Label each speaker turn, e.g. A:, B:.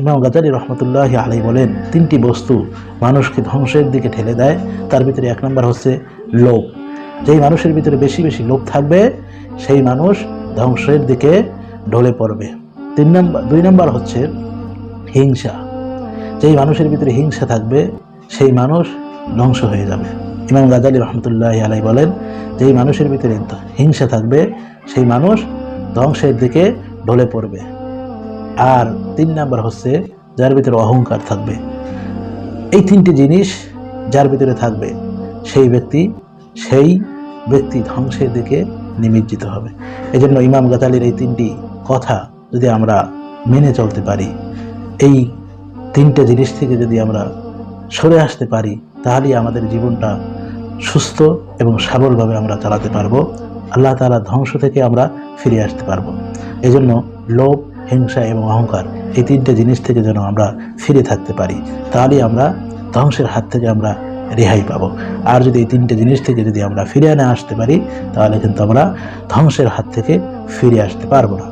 A: ইমাম গাজ্জালী রহমতুল্লাহি আলাইহি বলেন, তিনটি বস্তু মানুষকে ধ্বংসের দিকে ঠেলে দেয়। তার ভিতরে এক নম্বর হচ্ছে লোভ। যেই মানুষের ভিতরে বেশি বেশি লোভ থাকবে সেই মানুষ ধ্বংসের দিকে ঢলে পড়বে। দুই নম্বর হচ্ছে হিংসা। যেই মানুষের ভিতরে হিংসা থাকবে সেই মানুষ ধ্বংস হয়ে যাবে। ইমাম গাজ্জালী রহমতুল্লাহি আলাইহি বলেন, যেই মানুষের ভিতরে হিংসা থাকবে সেই মানুষ ধ্বংসের দিকে ঢলে পড়বে। আর 3 নম্বর হচ্ছে যার ভিতরে অহংকার থাকবে। এই তিনটি জিনিস যার ভিতরে থাকবে সেই ব্যক্তি ধ্বংসের দিকে নিমজ্জিত হবে। এজন্য ইমাম গাজ্জালীর এই 3টি কথা যদি আমরা মেনে চলতে পারি, এই 3টে জিনিস থেকে যদি আমরা সরে আসতে পারি, তাহলেই আমাদের জীবনটা সুস্থ এবং সবলভাবে আমরা চালাতে পারবো। আল্লাহ তাআলার ধ্বংস থেকে আমরা ফিরে আসতে পারবো। এজন্য লোভ, হিংসা এবং অহংকার এই 3টে জিনিস থেকে যেন আমরা ফিরে থাকতে পারি, তাহলেই আমরা ধ্বংসের হাত থেকে আমরা রেহাই পাবো। আর যদি এই 3টে জিনিস থেকে যদি আমরা ফিরে আসতে পারি, তাহলে কিন্তু আমরা ধ্বংসের হাত থেকে ফিরে আসতে পারবো না।